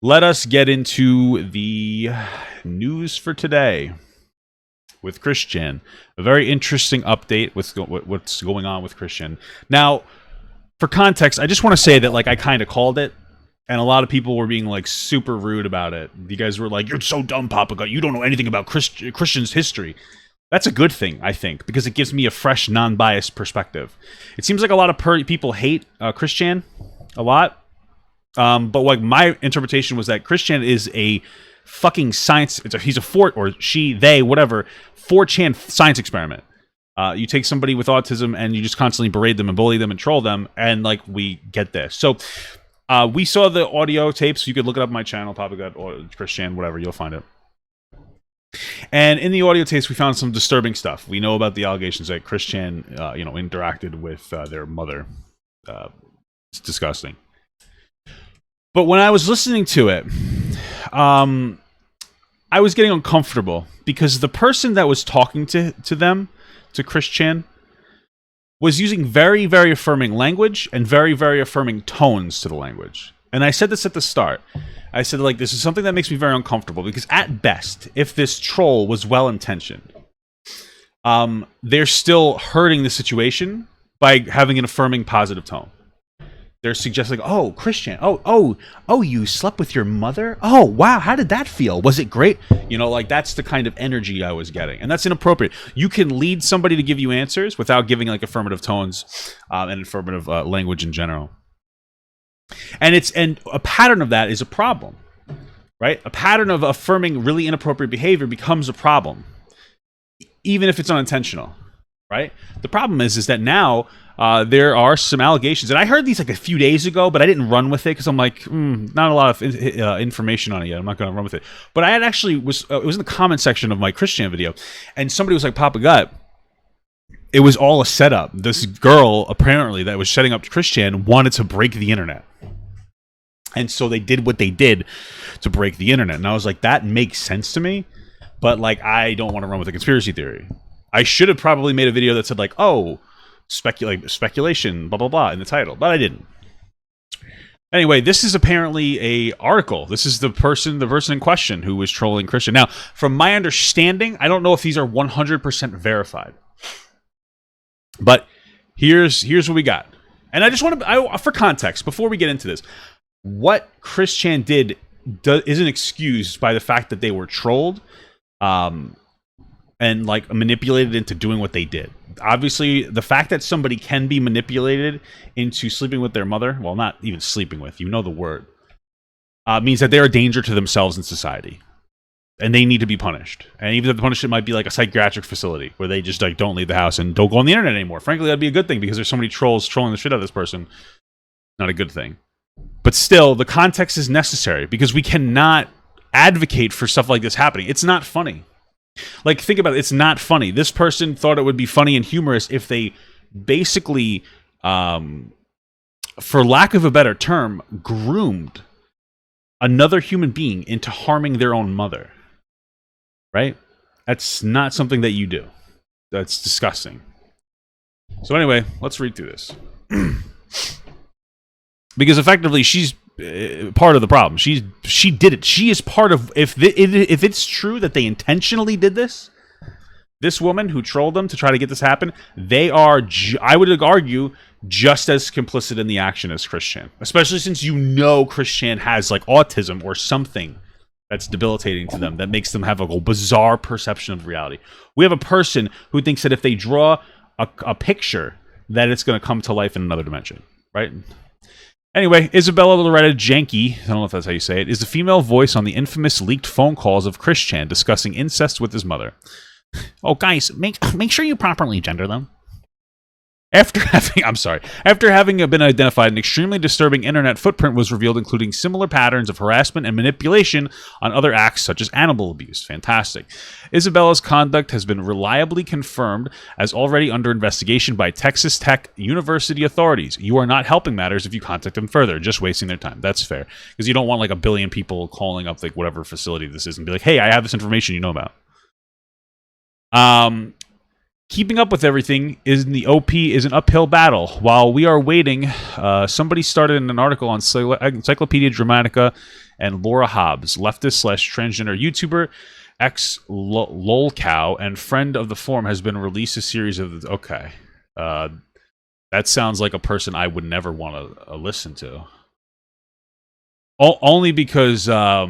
Let us get into the news for today with Christian. A very interesting update with what's going on with Christian. Now, for context, I just want to say that I kind of called it, and a lot of people were being super rude about it. You guys were like, "You're so dumb, Papa Gut. You don't know anything about Christian's history." That's a good thing, I think, because it gives me a fresh, non-biased perspective. It seems like a lot of people hate Christian a lot. But my interpretation was that Christian is a fucking science. He's a 4chan science experiment. You take somebody with autism and you just constantly berate them and bully them and troll them, and we get this. So we saw the audio tapes. You could look it up on my channel, Papa Gut or Christian, whatever. You'll find it. And in the audio tapes, we found some disturbing stuff. We know about the allegations that Christian, interacted with their mother. It's disgusting. But when I was listening to it, I was getting uncomfortable because the person that was talking to Christian, was using very, very affirming language and very, very affirming tones to the language. And I said this at the start. I said, this is something that makes me very uncomfortable because at best, if this troll was well-intentioned, they're still hurting the situation by having an affirming positive tone. They're suggesting, "Oh, Christian, oh, you slept with your mother? Oh, wow, how did that feel? Was it great?" That's the kind of energy I was getting, and that's inappropriate. You can lead somebody to give you answers without giving affirmative tones and affirmative language in general. And a pattern of that is a problem, right? A pattern of affirming really inappropriate behavior becomes a problem, even if it's unintentional, right? The problem is that now there are some allegations, and I heard these a few days ago, but I didn't run with it because I'm not a lot of information on it yet. I'm not going to run with it. But I had actually it was in the comment section of my Christian video, and somebody was like, "Papa Gut, it was all a setup. This girl apparently that was setting up Christian wanted to break the internet, and so they did what they did to break the internet." And I was like, that makes sense to me, but I don't want to run with a conspiracy theory. I should have probably made a video that said speculation, blah blah blah in the title, but I didn't. Anyway, this is apparently a article. This is the person in question who was trolling Christian. Now, from my understanding, I don't know if these are 100% verified, but here's what we got. And I just want to, for context, before we get into this, what Christian did isn't excused by the fact that they were trolled. And manipulated into doing what they did. Obviously, the fact that somebody can be manipulated into sleeping with their mother, well, not even sleeping with, the word, means that they're a danger to themselves and society. And they need to be punished. And even if the punishment might be a psychiatric facility where they just don't leave the house and don't go on the internet anymore. Frankly, that'd be a good thing because there's so many trolls trolling the shit out of this person. Not a good thing. But still, the context is necessary because we cannot advocate for stuff like this happening. It's not funny. Think about it. It's not funny. This person thought it would be funny and humorous if they basically, for lack of a better term, groomed another human being into harming their own mother. Right? That's not something that you do. That's disgusting. So anyway, let's read through this. Because effectively, she's part of the problem. She did it. She is part of. If it's true that they intentionally did this, this woman who trolled them to try to get this happen, they are. I would argue just as complicit in the action as Christian, especially since Christian has autism or something that's debilitating to them that makes them have a bizarre perception of reality. We have a person who thinks that if they draw a picture, that it's going to come to life in another dimension, right? Anyway, Isabella Loretta Janke, I don't know if that's how you say it, is the female voice on the infamous leaked phone calls of Christian discussing incest with his mother. Oh, guys, make sure you properly gender them. After having been identified, an extremely disturbing internet footprint was revealed, including similar patterns of harassment and manipulation on other acts such as animal abuse. Fantastic. Isabella's conduct has been reliably confirmed as already under investigation by Texas Tech University authorities. You are not helping matters if you contact them further, just wasting their time. That's fair. Because you don't want a billion people calling up whatever facility this is and be like, "Hey, I have this information you know about." Keeping up with everything in the OP is an uphill battle. While we are waiting, somebody started an article on Encyclopedia Dramatica and Laura Hobbs, leftist/transgender YouTuber, ex-lolcow, and friend of the forum, has been released a series of... Okay. That sounds like a person I would never want to listen to. Only because... I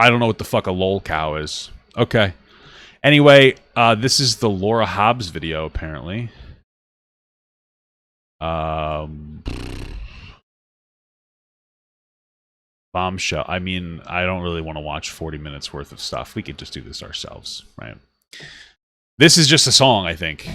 don't know what the fuck a lolcow is. Okay. Anyway, this is the Laura Hobbs video, apparently. Bombshell. I mean, I don't really want to watch 40 minutes worth of stuff. We could just do this ourselves, right? This is just a song, I think.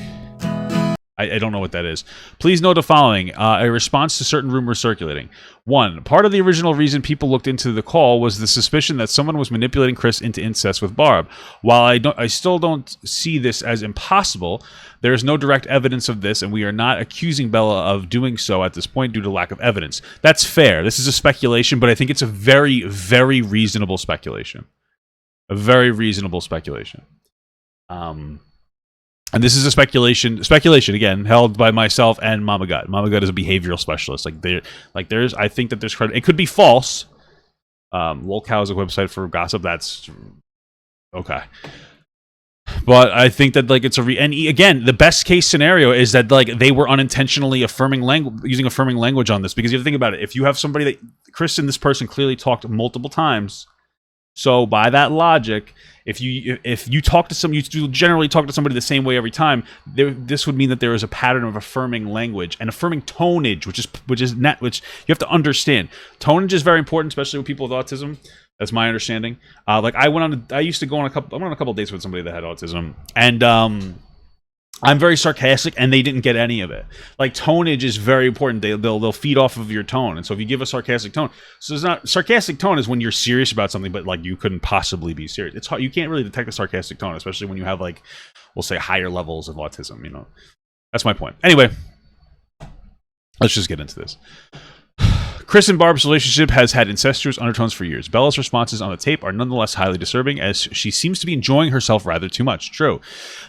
I don't know what that is. Please note the following. A response to certain rumors circulating. 1. Part of the original reason people looked into the call was the suspicion that someone was manipulating Chris into incest with Barb. While I still don't see this as impossible, there is no direct evidence of this, and we are not accusing Bella of doing so at this point due to lack of evidence. That's fair. This is a speculation, but I think it's a very, very reasonable speculation. A very reasonable speculation. And this is a speculation again, held by myself and Mama Gut. Mama Gut is a behavioral specialist. I think that there's credit. It could be false. Lolcow is a website for gossip. That's okay. But I think that it's and again, the best case scenario is that they were unintentionally using affirming language on this, because you have to think about it. If you have somebody that Chris and this person clearly talked multiple times, so by that logic, if you talk to you generally talk to somebody the same way every time, this would mean that there is a pattern of affirming language and affirming tonage, which you have to understand. Tonage is very important, especially with people with autism. That's my understanding. I went on a couple of dates with somebody that had autism, and I'm very sarcastic, and they didn't get any of it. Tonage is very important. They'll feed off of your tone, and so if you give a sarcastic tone, so it's not sarcastic tone is when you're serious about something, but you couldn't possibly be serious. It's hard. You can't really detect a sarcastic tone, especially when you have we'll say higher levels of autism. That's my point. Anyway, let's just get into this. Chris and Barb's relationship has had incestuous undertones for years. Bella's responses on the tape are nonetheless highly disturbing, as she seems to be enjoying herself rather too much. True.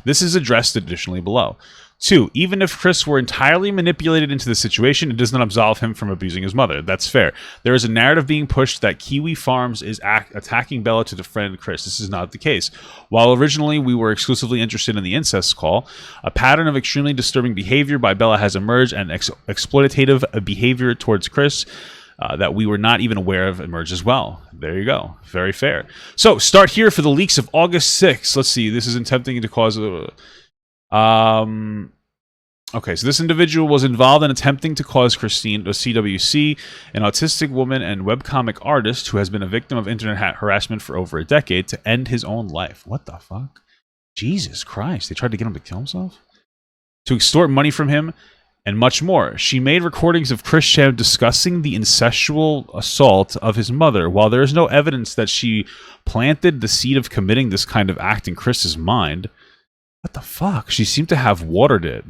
This is addressed additionally below. 2. Even if Chris were entirely manipulated into the situation, it does not absolve him from abusing his mother. That's fair. There is a narrative being pushed that Kiwi Farms is attacking Bella to defend Chris. This is not the case. While originally we were exclusively interested in the incest call, a pattern of extremely disturbing behavior by Bella has emerged, and exploitative behavior towards Chris that we were not even aware of emerged as well. There you go. Very fair. So, start here for the leaks of August 6th. Let's see. This is attempting to cause okay, so this individual was involved in attempting to cause Christine, a CWC, an autistic woman and webcomic artist who has been a victim of internet harassment for over a decade, to end his own life. What the fuck? Jesus Christ. They tried to get him to kill himself? To extort money from him, and much more. She made recordings of Chris Sham discussing the incestual assault of his mother. While there is no evidence that she planted the seed of committing this kind of act in Chris's mind, what the fuck? She seemed to have watered it.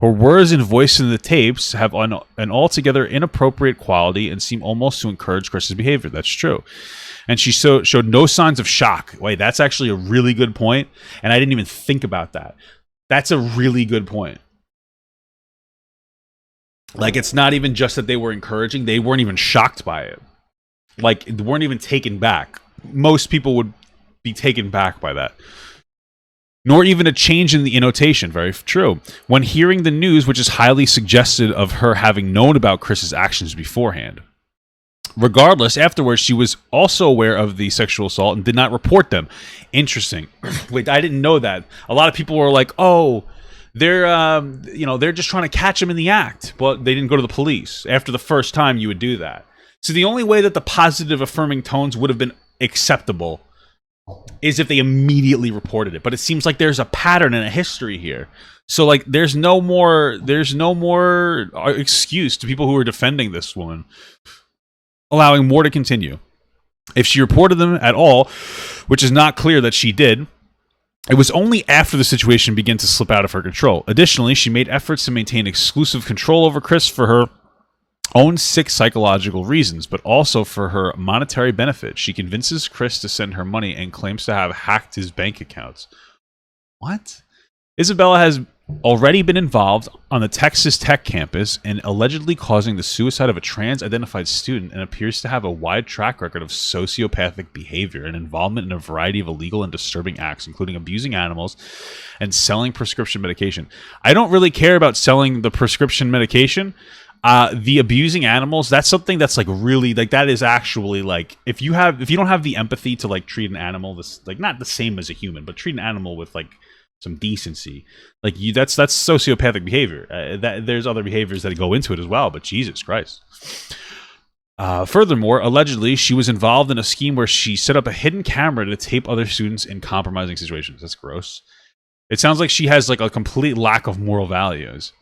Her words and voice in the tapes have an altogether inappropriate quality and seem almost to encourage Chris's behavior. That's true. And she showed no signs of shock. Wait, that's actually a really good point, and I didn't even think about that. That's a really good point. It's not even just that they were encouraging, they weren't even shocked by it. They weren't even taken back. Most people would be taken back by that. Nor even a change in the annotation. Very true. When hearing the news, which is highly suggested of her having known about Chris's actions beforehand. Regardless, afterwards, she was also aware of the sexual assault and did not report them. Interesting. Wait, I didn't know that. A lot of people were like, oh, they're just trying to catch him in the act, but they didn't go to the police. After the first time, you would do that. So the only way that the positive affirming tones would have been acceptable is if they immediately reported it. But it seems like there's a pattern and a history here. So there's no more excuse to people who are defending this woman, allowing more to continue. If she reported them at all, which is not clear that she did, it was only after the situation began to slip out of her control. Additionally, she made efforts to maintain exclusive control over Chris for her own sick psychological reasons, but also for her monetary benefit. She convinces Chris to send her money and claims to have hacked his bank accounts. What? Isabella has already been involved on the Texas Tech campus and allegedly causing the suicide of a trans-identified student, and appears to have a wide track record of sociopathic behavior and involvement in a variety of illegal and disturbing acts, including abusing animals and selling prescription medication. I don't really care about selling the prescription medication. The abusing animals, that's something that's like really like, that is actually like, if you don't have the empathy to like treat an animal this like not the same as a human, but treat an animal with like some decency, like that's sociopathic behavior. That there's other behaviors that go into it as well, but Jesus Christ. Furthermore, allegedly she was involved in a scheme where she set up a hidden camera to tape other students in compromising situations. That's gross. It sounds like she has like a complete lack of moral values.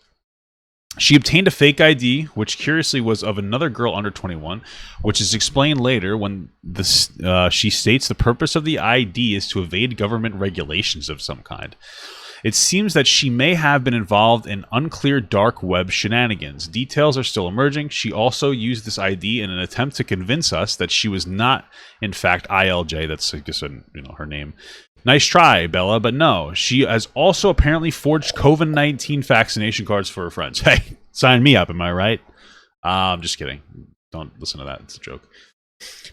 She obtained a fake ID, which curiously was of another girl under 21, which is explained later when she states the purpose of the ID is to evade government regulations of some kind. It seems that she may have been involved in unclear dark web shenanigans. Details are still emerging. She also used this ID in an attempt to convince us that she was not, in fact, ILJ. That's, I guess, her name. Nice try, Bella, but no. She has also apparently forged COVID-19 vaccination cards for her friends. Hey, sign me up, am I right? I'm just kidding. Don't listen to that. It's a joke.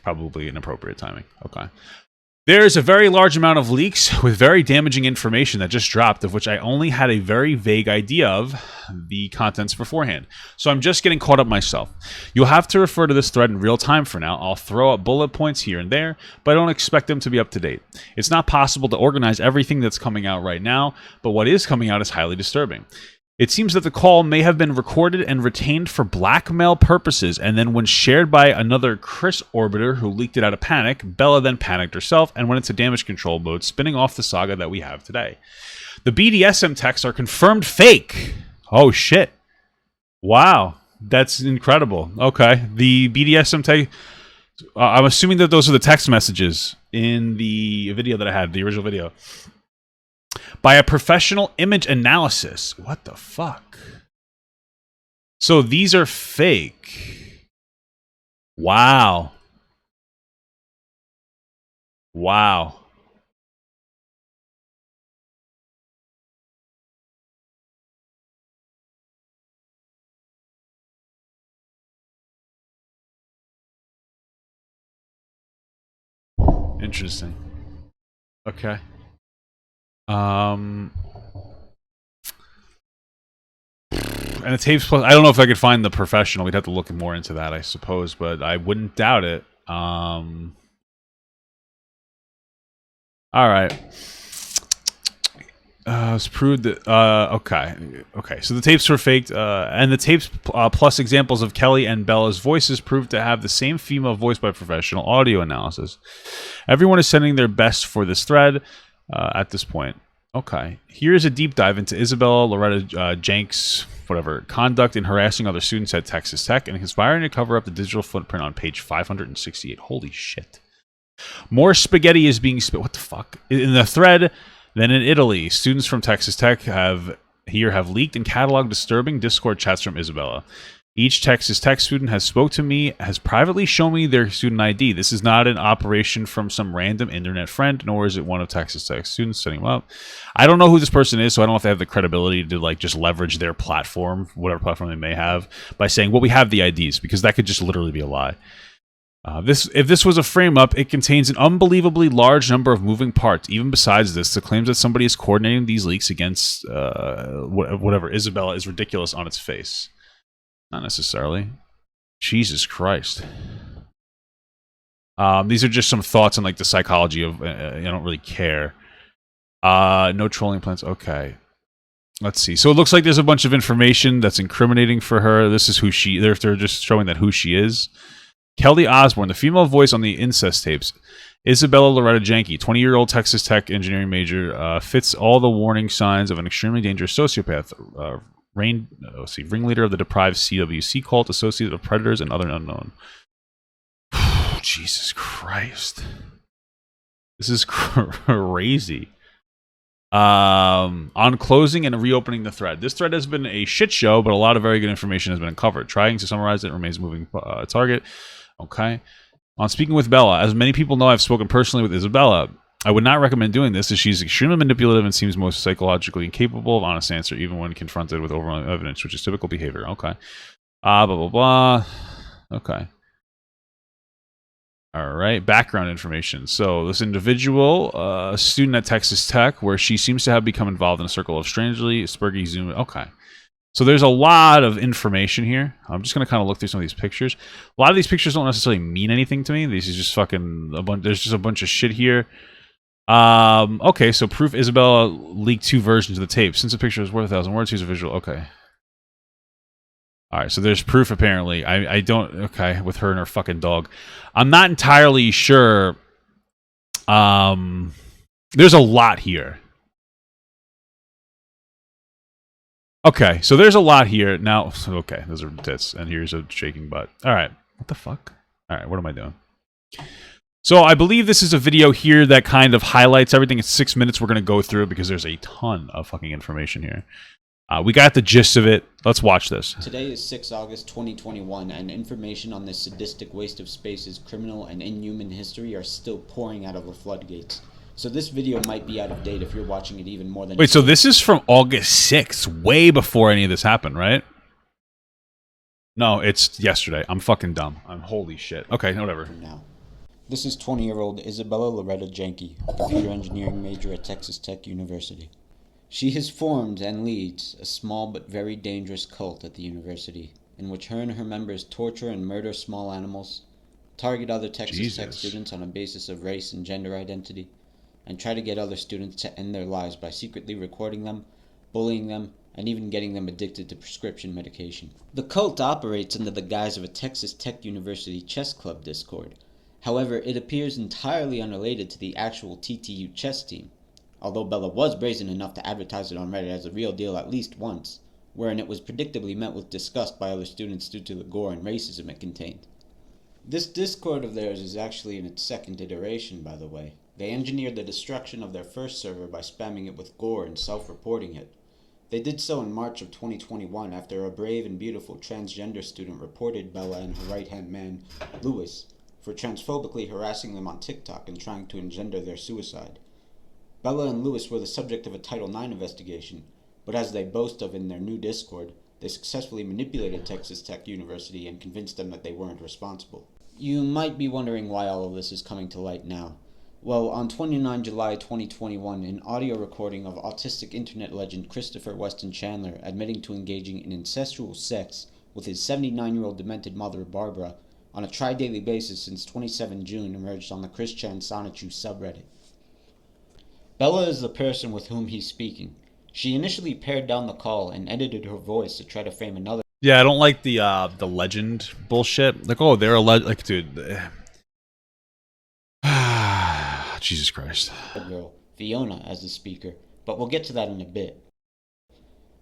Probably inappropriate timing. Okay. There's a very large amount of leaks with very damaging information that just dropped, of which I only had a very vague idea of the contents beforehand. So I'm just getting caught up myself. You'll have to refer to this thread in real time for now. I'll throw up bullet points here and there, but I don't expect them to be up to date. It's not possible to organize everything that's coming out right now, but what is coming out is highly disturbing. It seems that the call may have been recorded and retained for blackmail purposes, and then when shared by another Chris Orbiter who leaked it out of panic, Bella then panicked herself and went into damage control mode, spinning off the saga that we have today. The BDSM texts are confirmed fake. Oh shit. Wow. That's incredible. Okay. The BDSM text, I'm assuming that those are the text messages in the video that I had, the original video. By a professional image analysis. What the fuck? So these are fake. Wow. Wow. Interesting. Okay. And the tapes plus, I don't know if I could find the professional. We'd have to look more into that, I suppose, but I wouldn't doubt it. All right. It's proved that okay. So the tapes were faked, and the tapes plus examples of Kelly and Bella's voices proved to have the same female voice by professional audio analysis. Everyone is sending their best for this thread. At this point. Okay. Here's a deep dive into Isabella Loretta Jenks, whatever, conduct in harassing other students at Texas Tech and conspiring to cover up the digital footprint on page 568. Holy shit. More spaghetti is being spit. What the fuck? In the thread, then in Italy, students from Texas Tech have leaked and cataloged disturbing Discord chats from Isabella. Each Texas Tech student has spoke to me, has privately shown me their student ID. This is not an operation from some random internet friend, nor is it one of Texas Tech students setting them up. I don't know who this person is, so I don't know if they have the credibility to like just leverage their platform, whatever platform they may have, by saying, well, we have the IDs, because that could just literally be a lie. If this was a frame-up, it contains an unbelievably large number of moving parts. Even besides this, the claims that somebody is coordinating these leaks against whatever Isabella is ridiculous on its face. Not necessarily. Jesus Christ. These are just some thoughts on like the psychology of I don't really care. No trolling plans. Okay. Let's see. So it looks like there's a bunch of information that's incriminating for her. This is who she... They're just showing that who she is. Kelly Osborne, the female voice on the incest tapes. Isabella Loretta Jenke, 20-year-old Texas Tech engineering major, fits all the warning signs of an extremely dangerous sociopath. Ringleader of the deprived CWC cult, associate of predators and other unknown. Jesus Christ. This is crazy. On closing and reopening the thread. This thread has been a shit show, but a lot of very good information has been uncovered. Trying to summarize it remains moving target. Okay. On speaking with Bella, as many people know, I've spoken personally with Isabella. I would not recommend doing this, as she's extremely manipulative and seems most psychologically incapable of honest answer, even when confronted with overwhelming evidence, which is typical behavior. Okay. Blah, blah, blah. Okay. All right. Background information. So this individual, a student at Texas Tech, where she seems to have become involved in a circle of strangely spurgy Zoom. Okay. So there's a lot of information here. I'm just going to kind of look through some of these pictures. A lot of these pictures don't necessarily mean anything to me. These is just fucking a bunch. There's just a bunch of shit here. Okay, so proof Isabella leaked 2 versions of the tape. Since the picture is worth 1,000 words, here's a visual. Okay. All right, so there's proof apparently. I don't. Okay, with her and her fucking dog. I'm not entirely sure. There's a lot here. Okay, so there's a lot here. Now, okay, those are tits, and here's a shaking butt. All right, what the fuck? All right, what am I doing? So I believe this is a video here that kind of highlights everything. It's 6 minutes. We're going to go through it because there's a ton of fucking information here. We got the gist of it. Let's watch this. Today is 6 August 2021, and information on this sadistic waste of space's criminal and inhuman history are still pouring out of the floodgates. So this video might be out of date if you're watching it even more than... Wait, so this is from August 6th, way before any of this happened, right? No, it's yesterday. I'm fucking dumb. I'm holy shit. Okay, whatever. Now. This is 20-year-old Isabella Loretta Janke, a computer engineering major at Texas Tech University. She has formed and leads a small but very dangerous cult at the university, in which her and her members torture and murder small animals, target other Texas Tech students on a basis of race and gender identity, and try to get other students to end their lives by secretly recording them, bullying them, and even getting them addicted to prescription medication. The cult operates under the guise of a Texas Tech University chess club Discord. However, it appears entirely unrelated to the actual TTU chess team, although Bella was brazen enough to advertise it on Reddit as a real deal at least once, wherein it was predictably met with disgust by other students due to the gore and racism it contained. This Discord of theirs is actually in its second iteration, by the way. They engineered the destruction of their first server by spamming it with gore and self-reporting it. They did so in March of 2021 after a brave and beautiful transgender student reported Bella and her right-hand man, Lewis, for transphobically harassing them on TikTok and trying to engender their suicide. Bella and Lewis were the subject of a Title IX investigation, but as they boast of in their new Discord, they successfully manipulated Texas Tech University and convinced them that they weren't responsible. You might be wondering why all of this is coming to light now. Well, on 29 July 2021, an audio recording of autistic internet legend Christopher Weston Chandler admitting to engaging in incestual sex with his 79-year-old demented mother, Barbara, on a tri-daily basis since 27 June emerged on the Chris Chan Sonichu subreddit. Bella is the person with whom he's speaking. She initially pared down the call and edited her voice to try to frame another... Yeah, I don't like the legend bullshit. Like, oh, they're a legend. Like, dude... Jesus Christ. Girl, Fiona, as the speaker, but we'll get to that in a bit.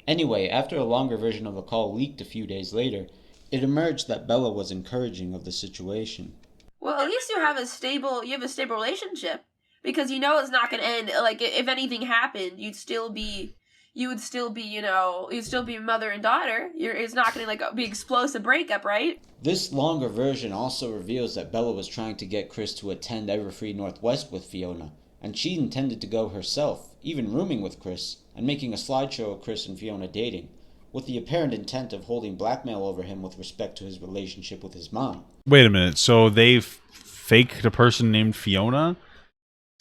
Anyway, after a longer version of the call leaked a few days later, it emerged that Bella was encouraging of the situation. Well, at least you have a stable relationship, because you know it's not going to end. Like, if anything happened, you'd still be mother and daughter. It's not going to like be explosive breakup, right? This longer version also reveals that Bella was trying to get Chris to attend Everfree Northwest with Fiona, and she intended to go herself, even rooming with Chris, and making a slideshow of Chris and Fiona dating, with the apparent intent of holding blackmail over him with respect to his relationship with his mom. Wait a minute, so they've faked a person named Fiona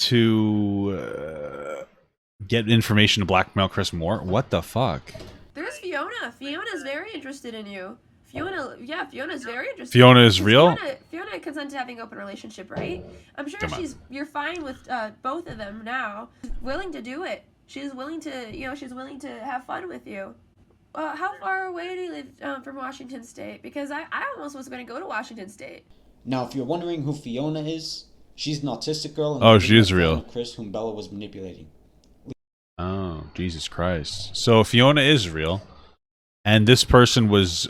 to get information to blackmail Chris more? What the fuck? There's Fiona. Fiona's very interested in you. Fiona's very interested. Fiona is real? Fiona consents to having an open relationship, right? I'm sure you're fine with both of them now. She's willing to do it. She's willing to have fun with you. How far away do you live from Washington State? Because I almost was going to go to Washington State. Now, if you're wondering who Fiona is, she's an autistic girl. Oh, she is real. Chris, whom Bella was manipulating. Oh, Jesus Christ. So Fiona is real, and this person was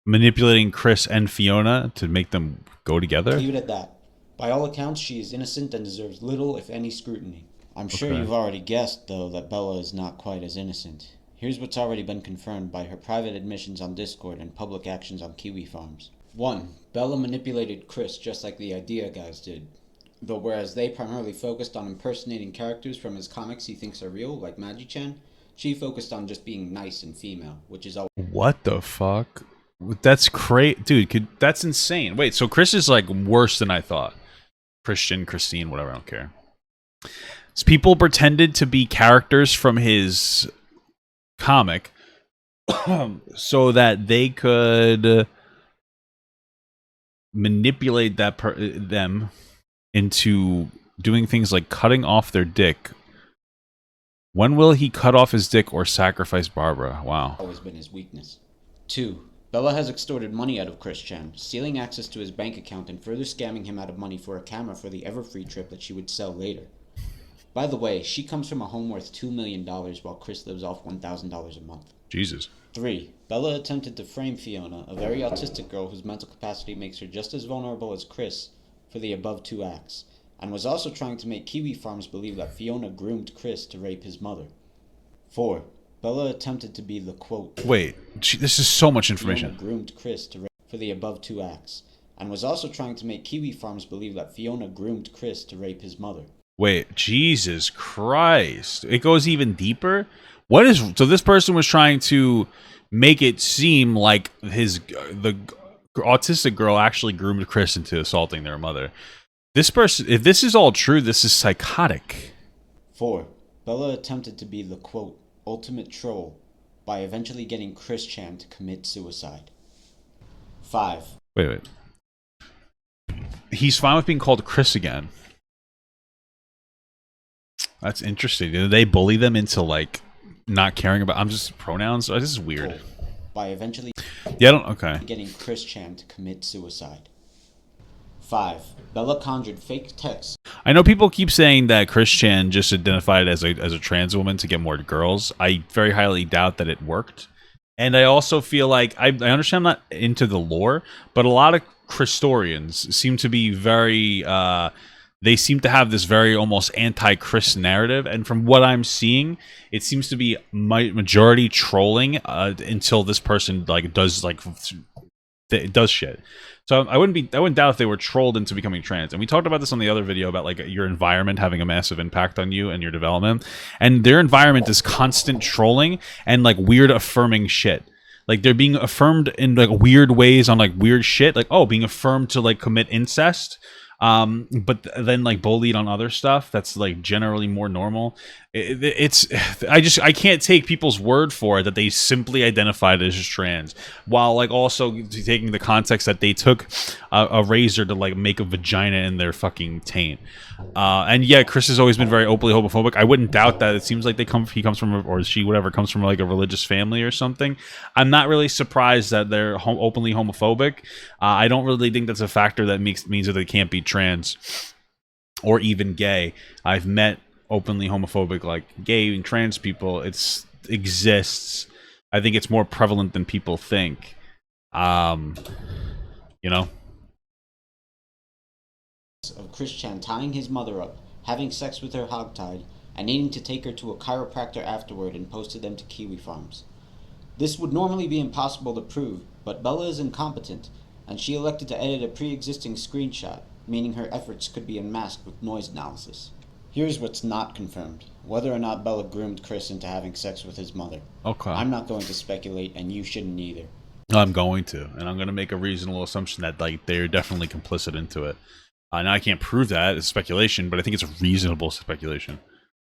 manipulating Chris and Fiona to make them go together? Leave it at that. By all accounts, she is innocent and deserves little, if any, scrutiny. I'm sure you've already guessed, though, that Bella is not quite as innocent. Here's what's already been confirmed by her private admissions on Discord and public actions on Kiwi Farms. 1. Bella manipulated Chris just like the Idea guys did. Though whereas they primarily focused on impersonating characters from his comics he thinks are real, like Magi-Chan, she focused on just being nice and female, which is all. What the fuck? That's great, dude. That's insane. Wait, so Chris is like worse than I thought. Christine, whatever. I don't care. So people pretended to be characters from his comic so that they could manipulate them into doing things like cutting off their dick. When will he cut off his dick or sacrifice Barbara? Wow. Always been his weakness. 2. Bella has extorted money out of Chris Chan, stealing access to his bank account and further scamming him out of money for a camera for the Everfree trip that she would sell later. By the way, she comes from a home worth $2 million while Chris lives off $1,000 a month. Jesus. 3. Bella attempted to frame Fiona, a very autistic girl whose mental capacity makes her just as vulnerable as Chris, for the above 2 acts, and was also trying to make Kiwi Farms believe that Fiona groomed Chris to rape his mother. 4. Bella attempted to be the quote. Wait, this is so much information. Fiona groomed Chris to rape for the above 2 acts, and was also trying to make Kiwi Farms believe that Fiona groomed Chris to rape his mother. Wait, Jesus Christ. It goes even deeper? What is... So this person was trying to make it seem like the autistic girl actually groomed Chris into assaulting their mother. This person... If this is all true, this is psychotic. 4. Bella attempted to be the quote, ultimate troll, by eventually getting Chris Chan to commit suicide. 5. Wait. He's fine with being called Chris again. That's interesting. Did they bully them into like not caring about? I'm just pronouns. Oh, this is weird. By eventually, yeah, I don't. Okay. Getting Chris Chan to commit suicide. 5. Bella conjured fake texts. I know people keep saying that Chris Chan just identified as a trans woman to get more girls. I very highly doubt that it worked. And I also feel like I understand I'm not into the lore, but a lot of Christorians seem to be very. They seem to have this very almost anti-Chris narrative, and from what I'm seeing, it seems to be majority trolling until this person does shit. So I wouldn't doubt if they were trolled into becoming trans. And we talked about this on the other video about like your environment having a massive impact on you and your development, and their environment is constant trolling and like weird affirming shit. Like they're being affirmed in like weird ways on like weird shit, like being affirmed to like commit incest. But then like bullied on other stuff that's like generally more normal. I can't take people's word for it that they simply identified as trans, while like also taking the context that they took a razor to like make a vagina in their fucking taint. And yeah, Chris has always been very openly homophobic. I wouldn't doubt that. It seems like he comes from, or she, whatever, comes from like a religious family or something. I'm not really surprised that they're openly homophobic. I don't really think that's a factor that means that they can't be trans or even gay. I've met openly homophobic like gay and trans people. It exists. I think it's more prevalent than people think. You know, of Chris Chan tying his mother up, having sex with her hogtied, and needing to take her to a chiropractor afterward, and posted them to Kiwi Farms. This would normally be impossible to prove, but Bella is incompetent, and she elected to edit a pre-existing screenshot, meaning her efforts could be unmasked with noise analysis. Here's what's not confirmed: whether or not Bella groomed Chris into having sex with his mother. Okay. I'm not going to speculate, and you shouldn't either. I'm going to, and I'm going to make a reasonable assumption that like they're definitely complicit into it. Now I can't prove that; it's speculation, but I think it's a reasonable speculation.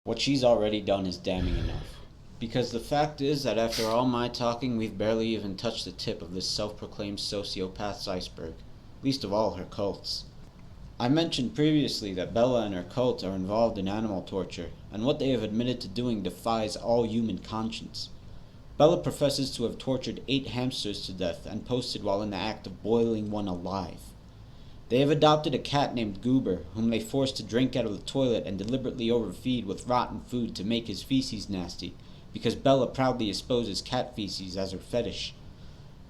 What she's already done is damning enough. Because the fact is that after all my talking, we've barely even touched the tip of this self-proclaimed sociopath's iceberg, least of all her cults. I mentioned previously that Bella and her cult are involved in animal torture, and what they have admitted to doing defies all human conscience. Bella professes to have tortured 8 hamsters to death and posted while in the act of boiling one alive. They have adopted a cat named Goober, whom they forced to drink out of the toilet and deliberately overfeed with rotten food to make his feces nasty, because Bella proudly exposes cat feces as her fetish.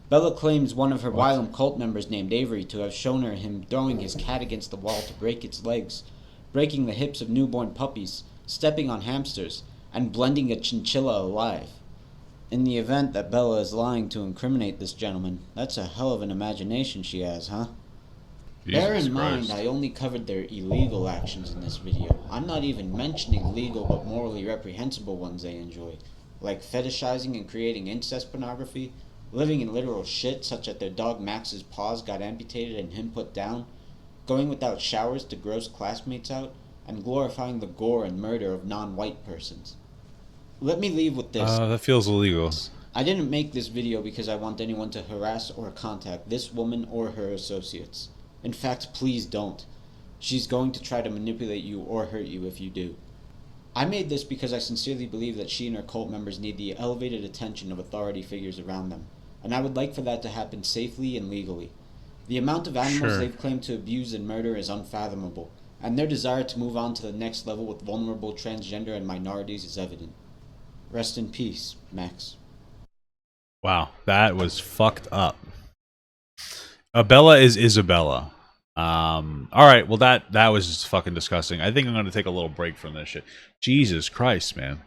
Bella claims one of her Wylam cult members named Avery to have shown her him throwing his cat against the wall to break its legs, breaking the hips of newborn puppies, stepping on hamsters, and blending a chinchilla alive. In the event that Bella is lying to incriminate this gentleman, that's a hell of an imagination she has, huh? Bear Jesus in mind, Christ. I only covered their illegal actions in this video. I'm not even mentioning legal but morally reprehensible ones they enjoy, like fetishizing and creating incest pornography, living in literal shit such that their dog Max's paws got amputated and him put down, going without showers to gross classmates out, and glorifying the gore and murder of non-white persons. Let me leave with this. That feels illegal. I didn't make this video because I want anyone to harass or contact this woman or her associates. In fact, please don't. She's going to try to manipulate you or hurt you if you do. I made this because I sincerely believe that she and her cult members need the elevated attention of authority figures around them, and I would like for that to happen safely and legally. The amount of animals Sure. they've claimed to abuse and murder is unfathomable, and their desire to move on to the next level with vulnerable transgender and minorities is evident. Rest in peace, Max. Wow, that was fucked up. Abella is Isabella. All right, well that was just fucking disgusting. I think I'm gonna take a little break from this shit. Jesus Christ, man.